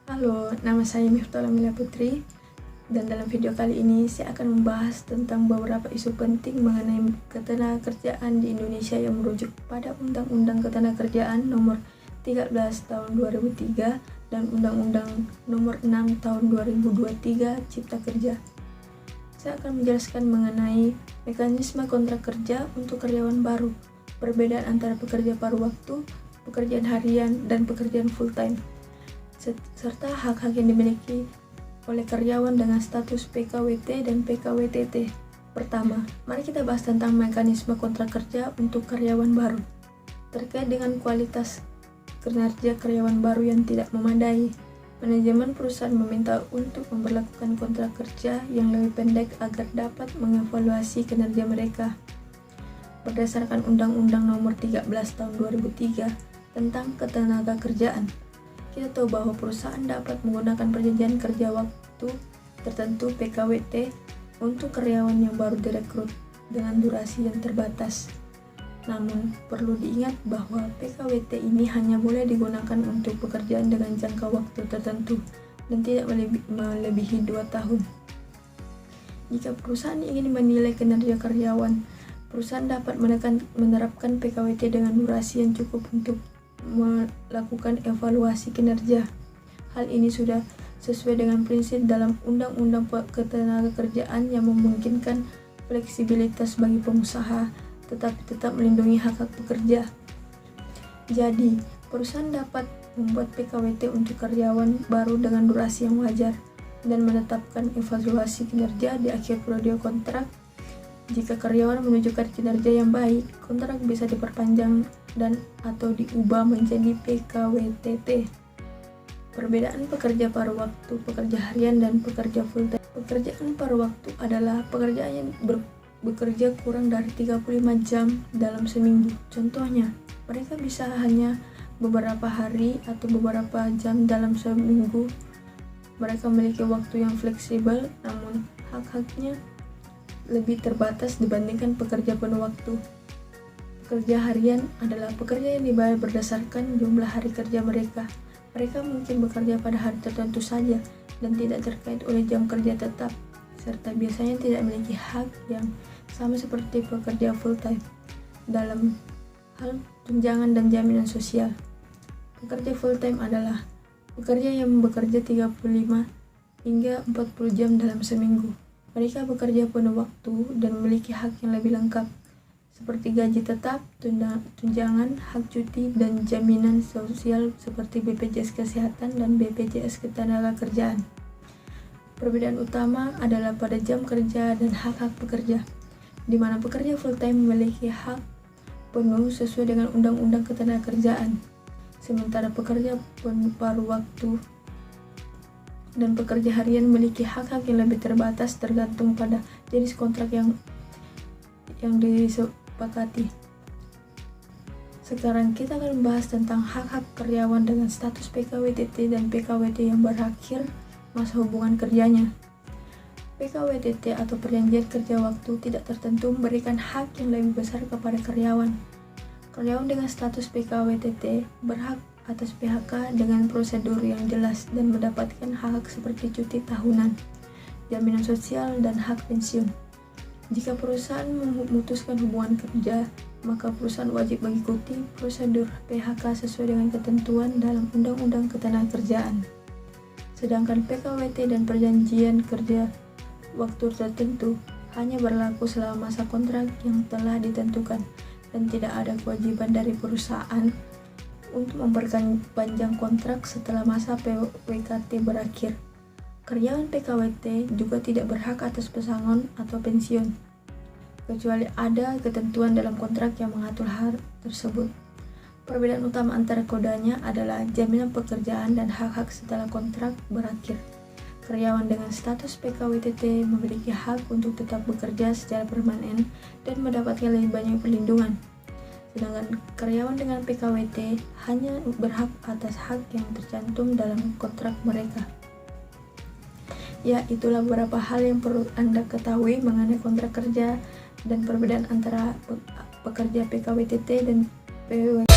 Halo, nama saya Miftah Lamila Putri, dan dalam video kali ini saya akan membahas tentang beberapa isu penting mengenai ketenagakerjaan di Indonesia yang merujuk pada Undang-Undang Ketenagakerjaan Nomor 13 Tahun 2003 dan Undang-Undang Nomor 6 Tahun 2023 Cipta Kerja. Saya akan menjelaskan mengenai mekanisme kontrak kerja untuk karyawan baru, perbedaan antara pekerja paruh waktu, pekerjaan harian, dan pekerjaan full-time, serta hak-hak yang dimiliki oleh karyawan dengan status PKWT dan PKWTT. Pertama, mari kita bahas tentang mekanisme kontrak kerja untuk karyawan baru. Terkait dengan kualitas kinerja karyawan baru yang tidak memadai, manajemen perusahaan meminta untuk memberlakukan kontrak kerja yang lebih pendek agar dapat mengevaluasi kinerja mereka. Berdasarkan Undang-Undang Nomor 13 Tahun 2003 tentang Ketenagakerjaan, kita tahu bahwa perusahaan dapat menggunakan perjanjian kerja waktu tertentu PKWT untuk karyawan yang baru direkrut dengan durasi yang terbatas. Namun, perlu diingat bahwa PKWT ini hanya boleh digunakan untuk pekerjaan dengan jangka waktu tertentu dan tidak melebihi 2 tahun. Jika perusahaan ingin menilai kinerja karyawan, perusahaan dapat menerapkan PKWT dengan durasi yang cukup untuk melakukan evaluasi kinerja. Hal ini sudah sesuai dengan prinsip dalam Undang-Undang Ketenagakerjaan yang memungkinkan fleksibilitas bagi pengusaha, tetapi tetap melindungi hak-hak pekerja. Jadi, perusahaan dapat membuat PKWT untuk karyawan baru dengan durasi yang wajar dan menetapkan evaluasi kinerja di akhir periode kontrak. Jika karyawan menunjukkan kinerja yang baik, kontrak bisa diperpanjang dan atau diubah menjadi PKWTT. Perbedaan pekerja paruh waktu, pekerja harian, dan pekerja full-time. Pekerjaan paruh waktu adalah pekerjaan yang bekerja kurang dari 35 jam dalam seminggu. Contohnya, mereka bisa hanya beberapa hari atau beberapa jam dalam seminggu. Mereka memiliki waktu yang fleksibel, namun hak-haknya lebih terbatas dibandingkan pekerja penuh waktu. Pekerja harian adalah pekerja yang dibayar berdasarkan jumlah hari kerja mereka. Mereka mungkin bekerja pada hari tertentu saja dan tidak terkait oleh jam kerja tetap, serta biasanya tidak memiliki hak yang sama seperti pekerja full-time dalam hal tunjangan dan jaminan sosial. Pekerja full-time adalah pekerja yang bekerja 35 hingga 40 jam dalam seminggu. Mereka bekerja penuh waktu dan memiliki hak yang lebih lengkap, seperti gaji tetap, tunjangan, hak cuti, dan jaminan sosial seperti BPJS Kesehatan dan BPJS Ketenagakerjaan. Perbedaan utama adalah pada jam kerja dan hak-hak pekerja, di mana pekerja full-time memiliki hak penuh sesuai dengan Undang-Undang Ketenagakerjaan, sementara pekerja paruh waktu dan pekerja harian memiliki hak-hak yang lebih terbatas tergantung pada jenis kontrak yang disepakati. Sekarang kita akan membahas tentang hak-hak karyawan dengan status PKWTT dan PKWT yang berakhir masa hubungan kerjanya. PKWTT atau perjanjian kerja waktu tidak tertentu memberikan hak yang lebih besar kepada karyawan. Karyawan dengan status PKWTT berhak atas PHK dengan prosedur yang jelas dan mendapatkan hak seperti cuti tahunan, jaminan sosial, dan hak pensiun. Jika perusahaan memutuskan hubungan kerja, maka perusahaan wajib mengikuti prosedur PHK sesuai dengan ketentuan dalam Undang-Undang Ketenagakerjaan. Sedangkan PKWT dan perjanjian kerja waktu tertentu hanya berlaku selama masa kontrak yang telah ditentukan dan tidak ada kewajiban dari perusahaan untuk memperpanjang kontrak setelah masa PWKT berakhir. Karyawan PKWT juga tidak berhak atas pesangon atau pensiun, kecuali ada ketentuan dalam kontrak yang mengatur hal tersebut. Perbedaan utama antara keduanya adalah jaminan pekerjaan dan hak-hak setelah kontrak berakhir. Karyawan dengan status PKWTT memiliki hak untuk tetap bekerja secara permanen dan mendapatkan lebih banyak perlindungan. Sedangkan karyawan dengan PKWT hanya berhak atas hak yang tercantum dalam kontrak mereka. Ya, itulah beberapa hal yang perlu Anda ketahui mengenai kontrak kerja dan perbedaan antara pekerja PKWTT dan PWK.